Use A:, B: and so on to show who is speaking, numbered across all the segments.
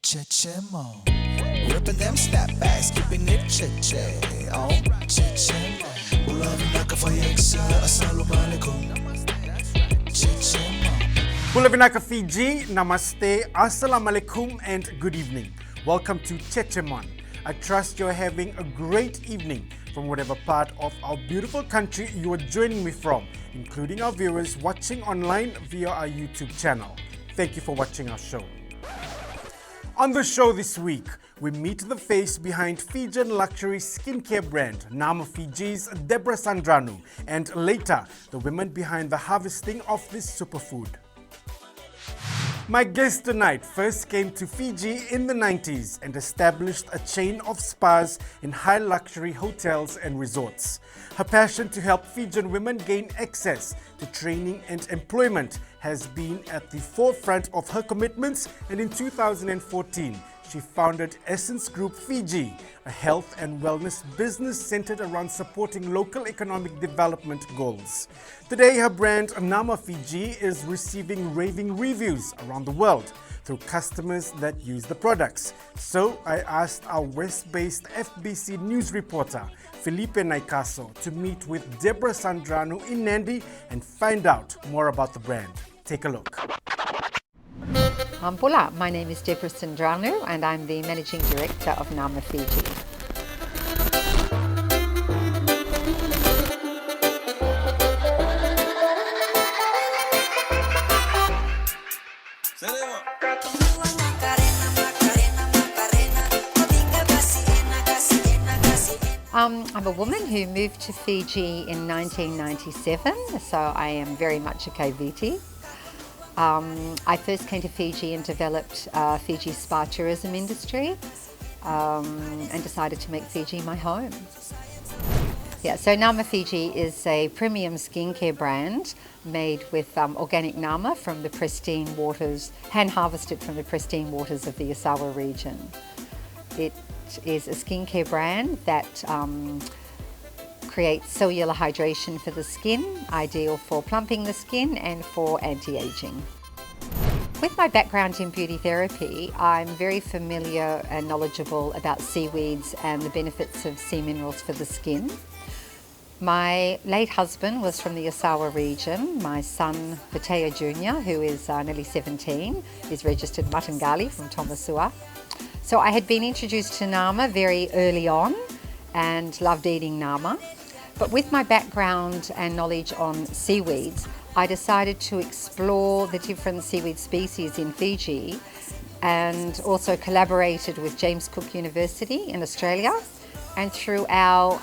A: Chechemo. Ripping them snapbacks, keeping it cheche. Oh, Chechemo. Ulavi naka fayeksa, assalamu alaikum. Chechemo.
B: Bulavinaka Fiji, Namaste, Assalamu alaikum and good evening. Welcome to Chechemon. I trust you're having a great evening from whatever part of our beautiful country you are joining me from, including our viewers watching online via our YouTube channel. Thank you for watching our show. On the show this week, we meet the face behind Fijian luxury skincare brand Nama Fiji's Deborah Sandranu, and later, the women behind the harvesting of this superfood. My guest tonight first came to Fiji in the 90s and established a chain of spas in high luxury hotels and resorts. Her passion to help Fijian women gain access to training and employment has been at the forefront of her commitments, and in 2014, she founded Essence Group Fiji, a health and wellness business centered around supporting local economic development goals. Today, her brand Nama Fiji is receiving raving reviews around the world through customers that use the products. So I asked our West-based FBC news reporter Felipe Naikaso to meet with Deborah Sandranu in Nadi and find out more about the brand. Take a look.
C: Pula, my name is Deborah Sandranu and I'm the Managing Director of Nama Fiji. I'm a woman who moved to Fiji in 1997, so I am very much a Kaiviti. I first came to Fiji and developed Fiji's spa tourism industry and decided to make Fiji my home. Yeah, so Nama Fiji is a premium skincare brand made with organic Nama from the pristine waters, hand harvested from the pristine waters of the Asawa region. It is a skincare brand that creates cellular hydration for the skin, ideal for plumping the skin and for anti-aging. With my background in beauty therapy, I'm very familiar and knowledgeable about seaweeds and the benefits of sea minerals for the skin. My late husband was from the Asawa region. My son, Vitea Jr., who is nearly 17, is registered Matangali from Tomasua. So I had been introduced to Nama very early on and loved eating Nama. But with my background and knowledge on seaweeds, I decided to explore the different seaweed species in Fiji and also collaborated with James Cook University in Australia. And through our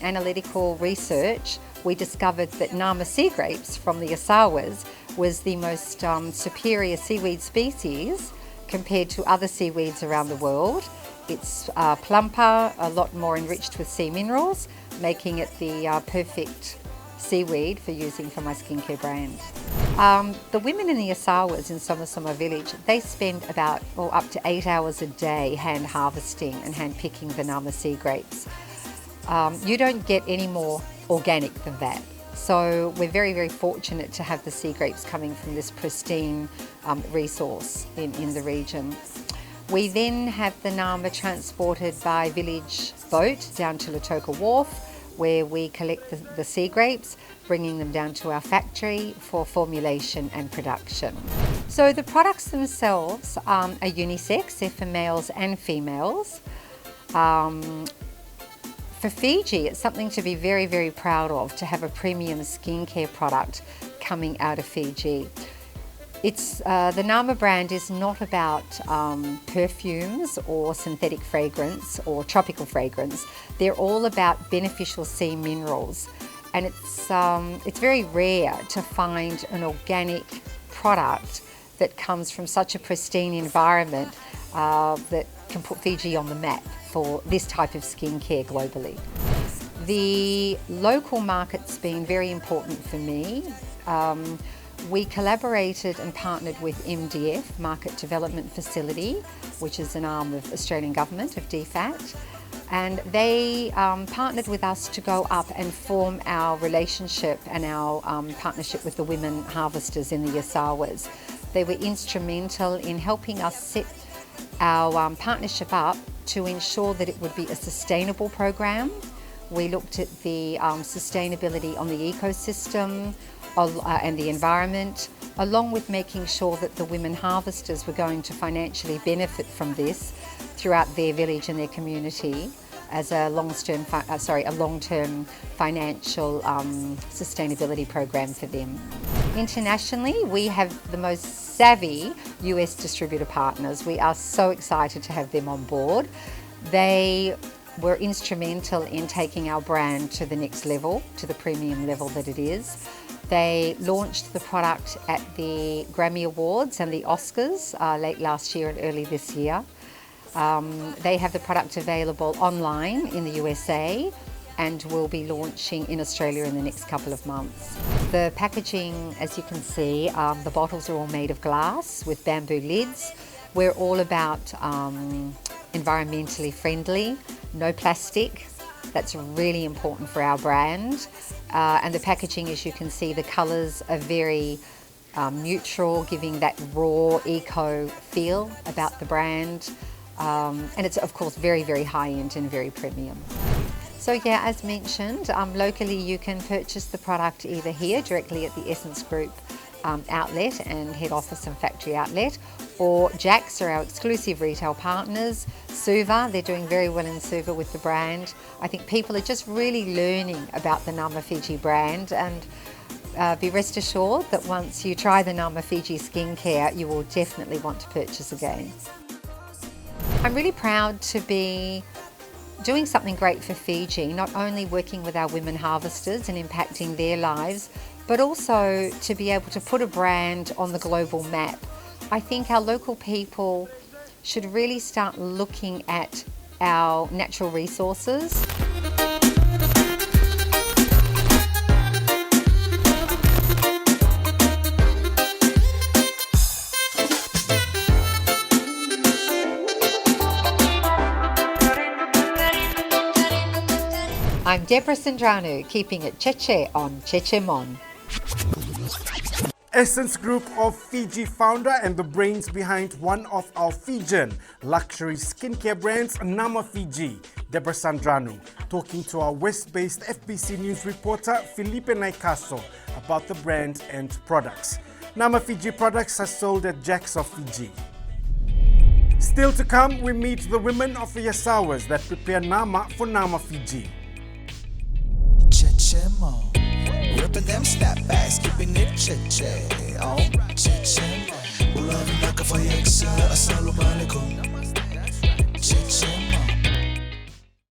C: analytical research, we discovered that Nama sea grapes from the Asawas was the most superior seaweed species compared to other seaweeds around the world. It's plumper, a lot more enriched with sea minerals, making it the perfect seaweed for using for my skincare brand. The women in the Asawas in Somasoma village, they spend about up to 8 hours a day hand harvesting and hand picking the Nama sea grapes. You don't get any more organic than that. So we're very, very fortunate to have the sea grapes coming from this pristine resource in the region. We then have the Nama transported by village boat down to Lautoka Wharf, where we collect the sea grapes, bringing them down to our factory for formulation and production. So the products themselves are unisex, they're for males and females. For Fiji, it's something to be very, very proud of, to have a premium skincare product coming out of Fiji. It's the Nama brand is not about perfumes or synthetic fragrance or tropical fragrance. They're all about beneficial sea minerals, and it's very rare to find an organic product that comes from such a pristine environment that can put Fiji on the map for this type of skincare globally. The local market's been very important for me. We collaborated and partnered with MDF, Market Development Facility, which is an arm of Australian Government, of DFAT, and they partnered with us to go up and form our relationship and our partnership with the women harvesters in the Asawas. They were instrumental in helping us set our partnership up to ensure that it would be a sustainable program. We looked at the sustainability on the ecosystem and the environment, along with making sure that the women harvesters were going to financially benefit from this throughout their village and their community as a long-term financial sustainability program for them. Internationally, we have the most savvy US distributor partners. We are so excited to have them on board. They were instrumental in taking our brand to the next level, to the premium level that it is. They launched the product at the Grammy Awards and the Oscars late last year and early this year. They have the product available online in the USA and will be launching in Australia in the next couple of months. The packaging, as you can see, the bottles are all made of glass with bamboo lids. We're all about environmentally friendly, no plastic. That's really important for our brand. And the packaging, as you can see, the colours are very neutral, giving that raw eco feel about the brand. And it's of course very, very high-end and very premium. So yeah, as mentioned, locally you can purchase the product either here directly at the Essence Group outlet and head office and factory outlet, or Jack's are our exclusive retail partners. Suva, they're doing very well in Suva with the brand. I think people are just really learning about the Nama Fiji brand, and be rest assured that once you try the Nama Fiji skincare, you will definitely want to purchase again. I'm really proud to be doing something great for Fiji, not only working with our women harvesters and impacting their lives, but also to be able to put a brand on the global map. I think our local people should really start looking at our natural resources. I'm Deborah Sandranu, keeping it Cheche on Cheche Mon.
B: Essence Group of Fiji founder and the brains behind one of our Fijian luxury skincare brands, Nama Fiji, Deborah Sandranu, talking to our West-based FBC News reporter Felipe Naikaso about the brand and products. Nama Fiji products are sold at Jack's of Fiji. Still to come, we meet the women of the Yasawas that prepare Nama for Nama Fiji.
A: Cheche Mon, ripping them snapbacks, keeping it cheche. Oh, Cheche Mon, love naka for yaksa, assalamu alaikum.